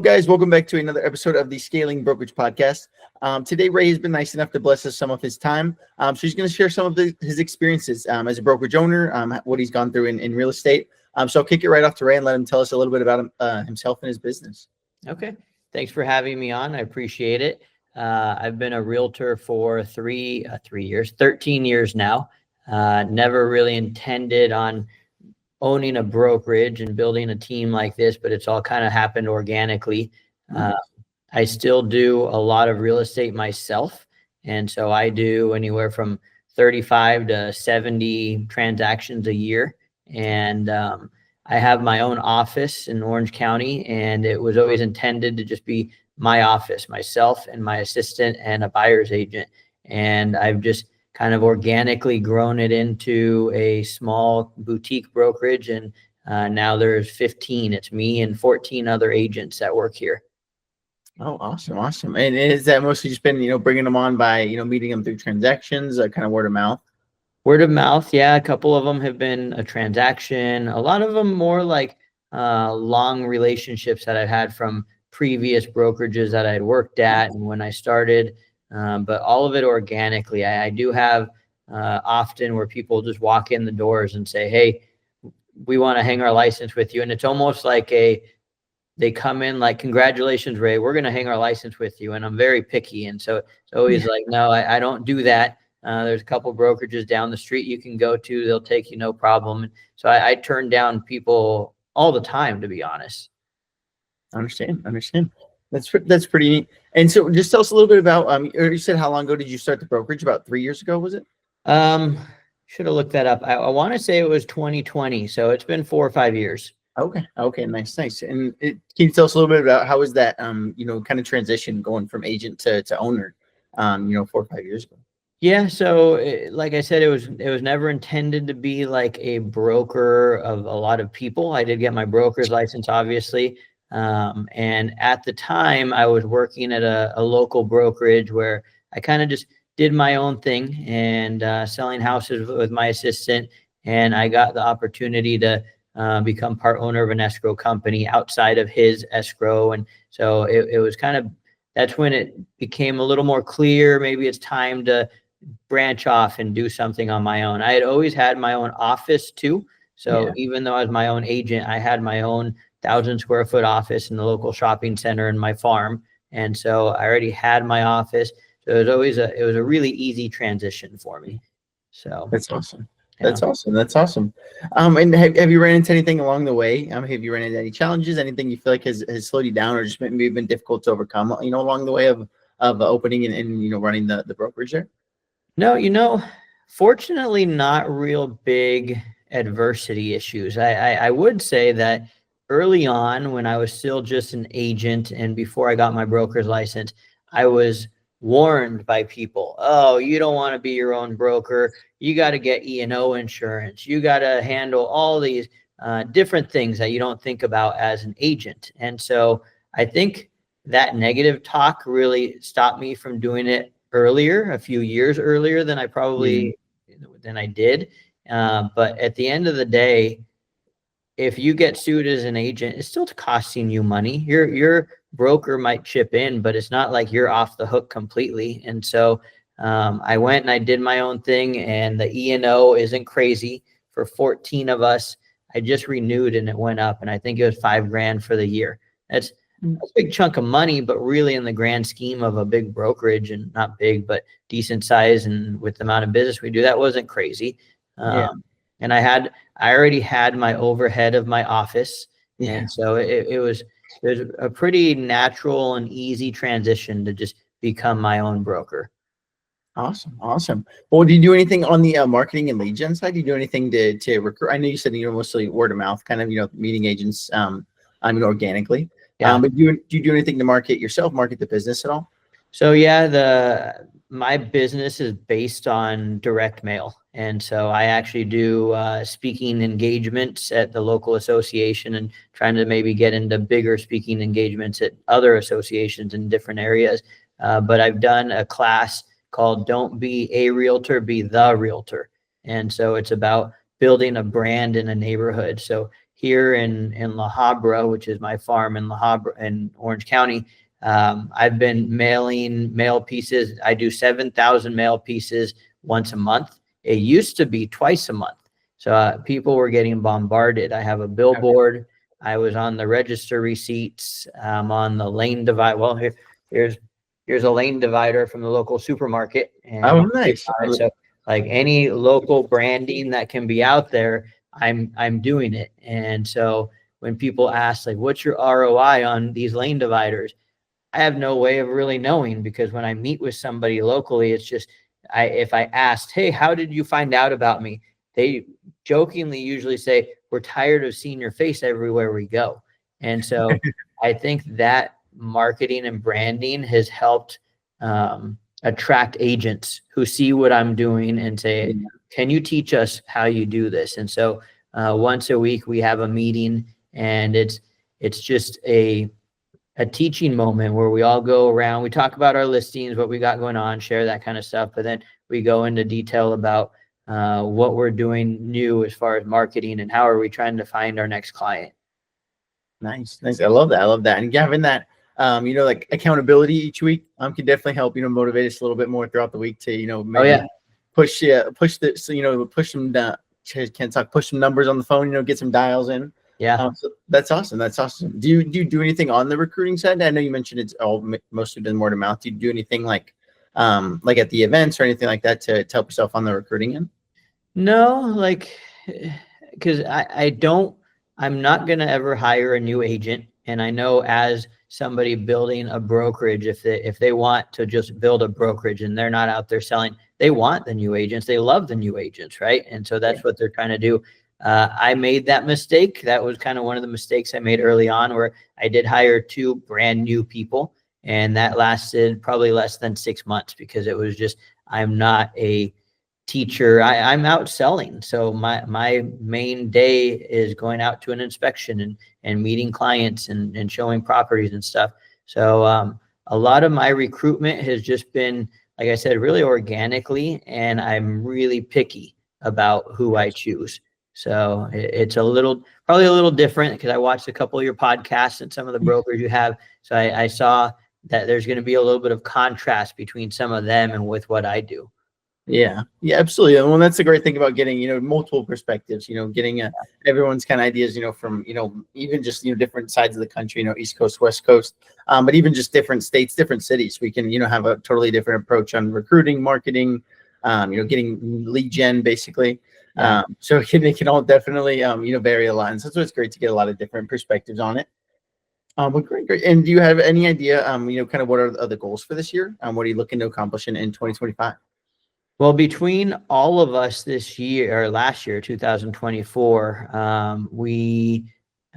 Guys, welcome back to another episode of the Scaling Brokerage Podcast. Today, Ray has been nice enough to bless us some of his time. So he's going to share some of his experiences as a brokerage owner, what he's gone through in real estate. So I'll kick it right off to Ray and let him tell us a little bit about himself and his business. Okay. Thanks for having me on. I appreciate it. I've been a realtor for 13 years now. Never really intended on owning a brokerage and building a team like this, but it's all kind of happened organically. I still do a lot of real estate myself. And so I do anywhere from 35 to 70 transactions a year. And I have my own office in Orange County, and it was always intended to just be my office, myself and my assistant and a buyer's agent. And I've just kind of organically grown it into a small boutique brokerage. And now there's 15. It's me and 14 other agents that work here. Oh, awesome. Awesome. And is that mostly just been, bringing them on by, meeting them through transactions, kind of word of mouth? Word of mouth. Yeah. A couple of them have been a transaction. A lot of them more like long relationships that I've had from previous brokerages that I'd worked at and when I started. But all of it organically. I do have often where people just walk in the doors and say, hey, we want to hang our license with you. And it's almost like they come in like, congratulations, Ray, we're going to hang our license with you. And I'm very picky. And so it's always like, no, I don't do that. There's a couple brokerages down the street you can go to. They'll take you, no problem. So I turn down people all the time, to be honest. Understand. That's pretty neat. And so just tell us a little bit about, you said how long ago did you start the brokerage? About 3 years ago, was it? Should have looked that up. I want to say it was 2020. So it's been 4 or 5 years. Okay. Nice. And can you tell us a little bit about how was that, kind of transition going from agent to owner, 4 or 5 years ago? Yeah. So like I said, it was never intended to be like a broker of a lot of people. I did get my broker's license, obviously. And at the time I was working at a local brokerage where I kind of just did my own thing and selling houses with my assistant. And I got the opportunity to become part owner of an escrow company outside of his escrow. And so it was kind of, that's when it became a little more clear. Maybe it's time to branch off and do something on my own. I had always had my own office too. So even though I was my own agent, I had my own 1,000-square-foot office in the local shopping center in my farm. And so I already had my office. So it was a really easy transition for me. So that's awesome. That's awesome. And have you ran into anything along the way? Have you run into any challenges, anything you feel like has slowed you down or just maybe been difficult to overcome, along the way of opening and running the brokerage there? No, fortunately not real big adversity issues. I would say that early on when I was still just an agent and before I got my broker's license, I was warned by people, oh, you don't want to be your own broker. You got to get E&O insurance. You got to handle all these different things that you don't think about as an agent. And so I think that negative talk really stopped me from doing it earlier, a few years earlier than I probably than I did. But at the end of the day, if you get sued as an agent, it's still costing you money. Your broker might chip in, but it's not like you're off the hook completely. And so I went and I did my own thing, and the E&O isn't crazy for 14 of us. I just renewed and it went up, and I think it was $5,000 for the year. That's a big chunk of money, but really in the grand scheme of a big brokerage, and not big, but decent size, and with the amount of business we do, that wasn't crazy. And I already had my overhead of my office. And so it was a pretty natural and easy transition to just become my own broker. Awesome. Well, do you do anything on the marketing and lead gen side? Do you do anything to recruit? I know you said, mostly word of mouth, kind of, meeting agents, organically. But do you do anything to market the business at all? So my business is based on direct mail. And so I actually do speaking engagements at the local association and trying to maybe get into bigger speaking engagements at other associations in different areas. But I've done a class called Don't Be a Realtor, Be the Realtor. And so it's about building a brand in a neighborhood. So here in La Habra, which is my farm in La Habra in Orange County, I've been mailing mail pieces. I do 7,000 mail pieces once a month. It used to be twice a month. So people were getting bombarded. I have a billboard. I was on the register receipts, on the lane divide. Well, here's a lane divider from the local supermarket. And Oh, nice. so like any local branding that can be out there, I'm doing it. And so when people ask like, what's your ROI on these lane dividers? I have no way of really knowing, because when I meet with somebody locally, it's just, if I asked, hey, how did you find out about me? They jokingly usually say, we're tired of seeing your face everywhere we go. And so I think that marketing and branding has helped attract agents who see what I'm doing and say, can you teach us how you do this? And so once a week we have a meeting, and it's just a teaching moment where we all go around, we talk about our listings, what we got going on, share that kind of stuff, but then we go into detail about what we're doing new as far as marketing and how are we trying to find our next client. Nice. I love that. And having that, like accountability each week, can definitely help, motivate us a little bit more throughout the week to, maybe push some down. Can't talk, push some numbers on the phone, get some dials in. Yeah. So that's awesome. Do you do anything on the recruiting side? I know you mentioned it's all mostly been word of mouth. Do you do anything like at the events or anything like that to help yourself on the recruiting end? No, like, because I'm not going to ever hire a new agent. And I know as somebody building a brokerage, if they want to just build a brokerage and they're not out there selling, they want the new agents. They love the new agents, right? And so that's what they're trying to do. I made that mistake. That was kind of one of the mistakes I made early on, where I did hire 2 brand new people, and that lasted probably less than 6 months, because it was just, I'm not a teacher. I'm out selling. So my main day is going out to an inspection and meeting clients and showing properties and stuff. So a lot of my recruitment has just been, like I said, really organically, and I'm really picky about who I choose. So it's probably a little different, because I watched a couple of your podcasts and some of the brokers you have. So I saw that there's going to be a little bit of contrast between some of them and with what I do. Yeah, absolutely. And well, that's the great thing about getting, multiple perspectives, getting everyone's kind of ideas, from, even just, different sides of the country, East Coast, West Coast, but even just different states, different cities. We can, have a totally different approach on recruiting, marketing, getting lead gen, basically. So it can all definitely, vary a lot. And so it's great to get a lot of different perspectives on it. Well, great. And do you have any idea, kind of what are the goals for this year? What are you looking to accomplish in 2025? Well, between all of us this year, or last year, 2024, we,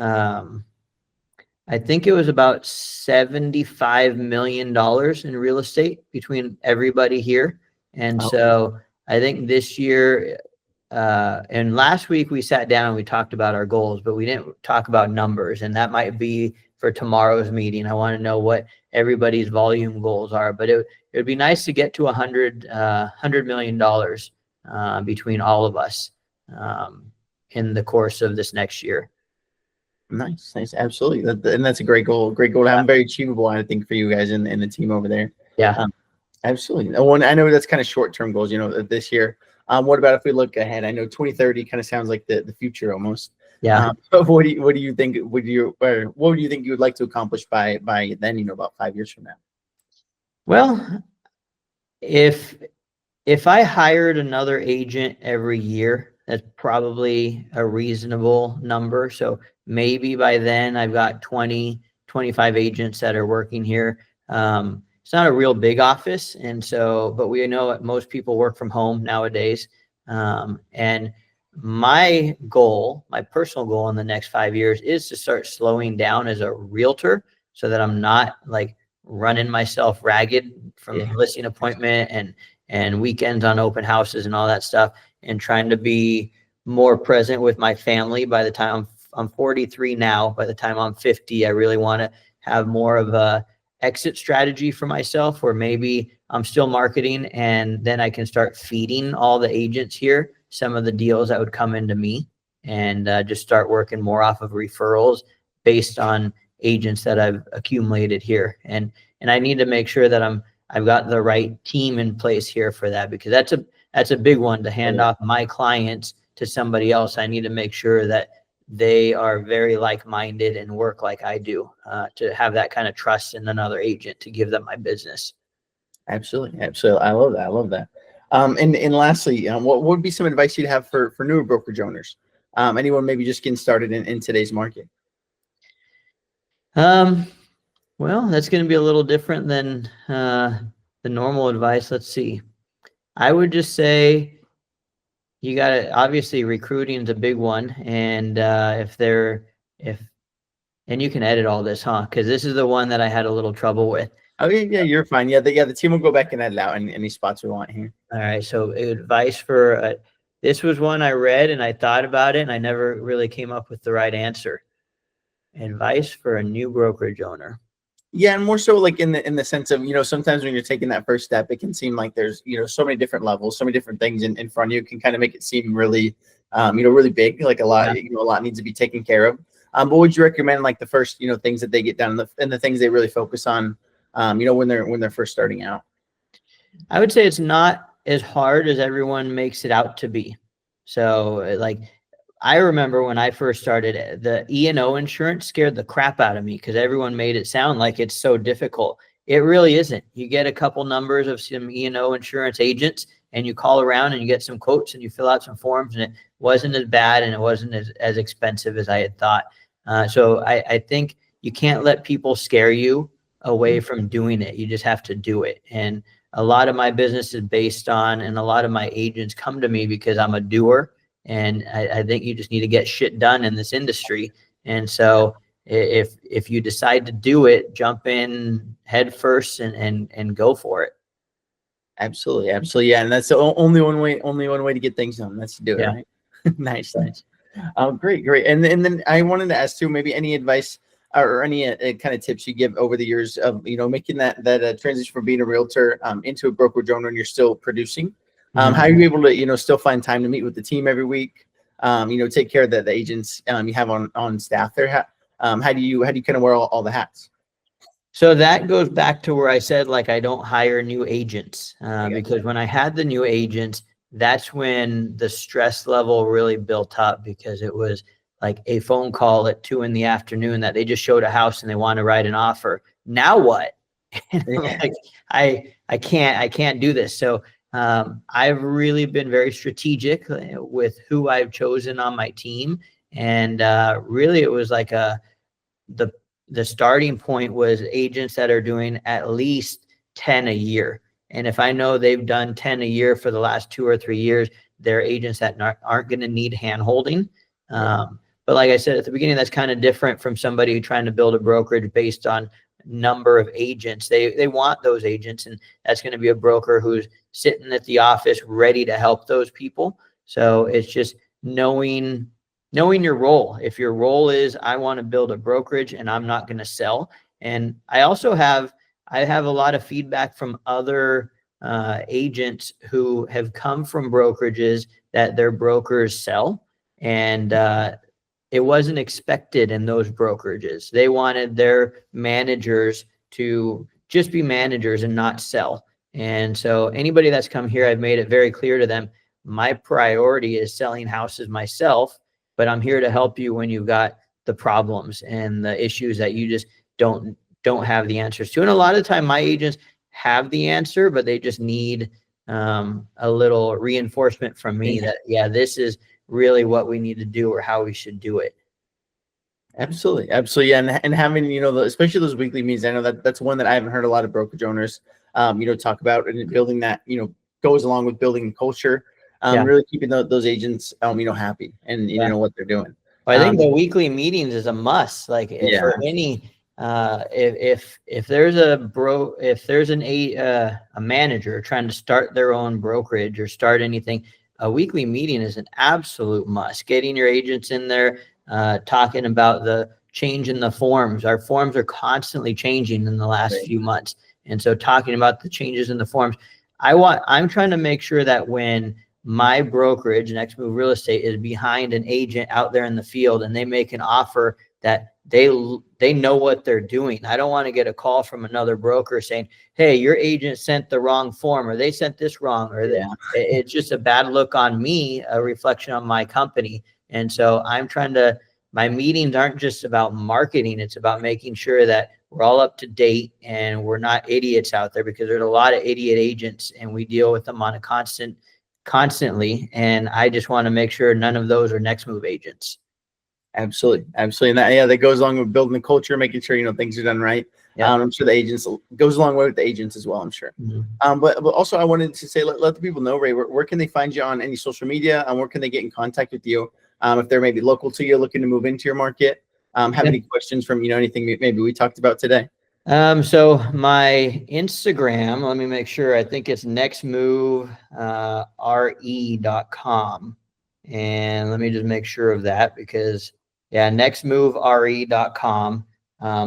I think it was about $75 million in real estate between everybody here. And so I think this year, and last week we sat down and we talked about our goals, but we didn't talk about numbers. And that might be for tomorrow's meeting. I want to know what everybody's volume goals are, but it would be nice to get to $100 million between all of us in the course of this next year. Nice. Absolutely. And that's a great goal to have. Very achievable, I think, for you guys and the team over there. Yeah. Absolutely. I know that's kind of short-term goals, this year. What about if we look ahead? I know 2030 kind of sounds like the future almost. Yeah. But what do you think what do you think you would like to accomplish by then, about 5 years from now? Well, if I hired another agent every year, that's probably a reasonable number. So maybe by then I've got 20, 25 agents that are working here. It's not a real big office. And so, but we know that most people work from home nowadays. And my personal goal in the next 5 years is to start slowing down as a realtor, so that I'm not like running myself ragged from listing appointment and weekends on open houses and all that stuff, and trying to be more present with my family. By the time I'm 43 now, by the time I'm 50, I really want to have more of a exit strategy for myself, where maybe I'm still marketing and then I can start feeding all the agents here some of the deals that would come into me. and just start working more off of referrals based on agents that I've accumulated here. And I need to make sure that I've got the right team in place here for that, because that's a big one, to hand off my clients to somebody else. I need to make sure that they are very like-minded and work like I do, to have that kind of trust in another agent to give them my business. Absolutely. Absolutely. I love that. I love that. And lastly, what would be some advice you'd have for newer brokerage owners? Anyone maybe just getting started in today's market? Well, that's going to be a little different than the normal advice. Let's see. I would just say you got to, obviously recruiting is a big one. And and you can edit all this, huh? Because this is the one that I had a little trouble with. Oh yeah, you're fine. Yeah, the team will go back and edit out any spots we want here. All right. So advice for this was one I read and I thought about it and I never really came up with the right answer. Advice for a new brokerage owner. Yeah, and more so like in the sense of, sometimes when you're taking that first step, it can seem like there's, so many different levels, so many different things in front of you. It can kind of make it seem really, really big, like a lot, a lot needs to be taken care of. But would you recommend like the first, things that they get done and the things they really focus on, when they're first starting out? I would say it's not as hard as everyone makes it out to be. So like, I remember when I first started, the E&O insurance scared the crap out of me because everyone made it sound like it's so difficult. It really isn't. You get a couple numbers of some E&O insurance agents and you call around and you get some quotes and you fill out some forms, and it wasn't as bad and it wasn't as expensive as I had thought. So I think you can't let people scare you away from doing it. You just have to do it. And a lot of my business is based on, and a lot of my agents come to me because I'm a doer. And I think you just need to get shit done in this industry. And so if you decide to do it, jump in head first and go for it. Absolutely. Absolutely. Yeah. And that's the only one way to get things done. That's to do it. Right. Nice. Great. And then I wanted to ask too, maybe any advice or any kind of tips you give over the years of, making that transition from being a realtor into a brokerage owner and you're still producing. How are you able to, still find time to meet with the team every week? Take care of the agents you have on staff there. How do you kind of wear all the hats? So that goes back to where I said, like, I don't hire new agents because when I had the new agents, that's when the stress level really built up, because it was like a phone call at 2 p.m. that they just showed a house and they want to write an offer. Now what? Like, I can't do this. So I've really been very strategic with who I've chosen on my team. And really it was like the starting point was agents that are doing at least 10 a year. And if I know they've done 10 a year for the last 2 or 3 years, they're agents that aren't going to need hand-holding. But like I said at the beginning, that's kind of different from somebody trying to build a brokerage based on number of agents. They want those agents, and that's going to be a broker who's sitting at the office ready to help those people. So it's just knowing your role. If your role is, I want to build a brokerage and I'm not going to sell. And I have a lot of feedback from other agents who have come from brokerages that their brokers sell, and it wasn't expected in those brokerages. They wanted their managers to just be managers and not sell. And so anybody that's come here, I've made it very clear to them, my priority is selling houses myself, but I'm here to help you when you've got the problems and the issues that you just don't have the answers to. And a lot of the time my agents have the answer, but they just need a little reinforcement from me that, yeah, this is really what we need to do or how we should do it. Absolutely. And having, especially those weekly meetings, I know that's one that I haven't heard a lot of brokerage owners, talk about, and building that, goes along with building culture, really keeping those agents, happy and, what they're doing. Well, I think the weekly meetings is a must. Like for any, if there's a manager trying to start their own brokerage or start anything, a weekly meeting is an absolute must. Getting your agents in there, talking about the change in the forms. Our forms are constantly changing in the last few months. And so talking about the changes in the forms, I'm trying to make sure that when my brokerage, Next Move Real Estate, is behind an agent out there in the field, and they make an offer that they know what they're doing. I don't want to get a call from another broker saying, hey, your agent sent the wrong form, or they sent this wrong, or it's just a bad look on me, a reflection on my company. And so my meetings aren't just about marketing. It's about making sure that we're all up to date and we're not idiots out there, because there's a lot of idiot agents and we deal with them on a constantly. And I just want to make sure none of those are Next Move agents. Absolutely. And that goes along with building the culture, making sure, things are done right. Yeah. I'm sure the agents goes a long way with the agents as well, I'm sure. Mm-hmm. But also I wanted to say, let the people know, Ray, where can they find you on any social media, and where can they get in contact with you? If they're maybe local to you, looking to move into your market, have any questions from, anything maybe we talked about today? So my Instagram, let me make sure. I think it's nextmovere.com. And let me just make sure of that, because nextmovere.com.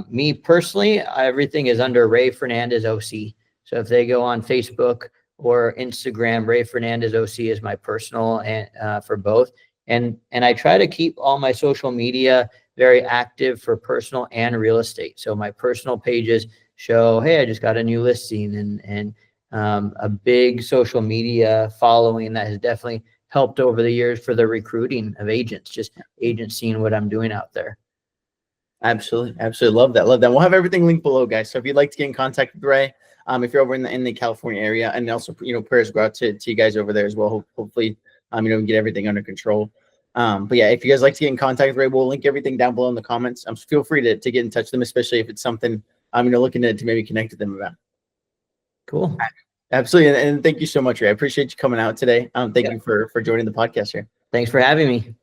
Me personally, everything is under Ray Fernandez OC. So if they go on Facebook or Instagram, Ray Fernandez OC is my personal, and for both. And I try to keep all my social media very active for personal and real estate. So my personal pages show, hey, I just got a new listing, and a big social media following that has definitely helped over the years for the recruiting of agents, just agents seeing what I'm doing out there. Absolutely. Love that. We'll have everything linked below, guys. So if you'd like to get in contact with Ray, if you're over in the California area, and also, prayers go out to you guys over there as well. Hopefully, we can get everything under control. But yeah, if you guys like to get in contact with Ray, we'll link everything down below in the comments. Feel free to get in touch with them, especially if it's something looking to maybe connect with them about. Cool. Absolutely. And thank you so much, Ray. I appreciate you coming out today. Thank you for joining the podcast here. Thanks for having me.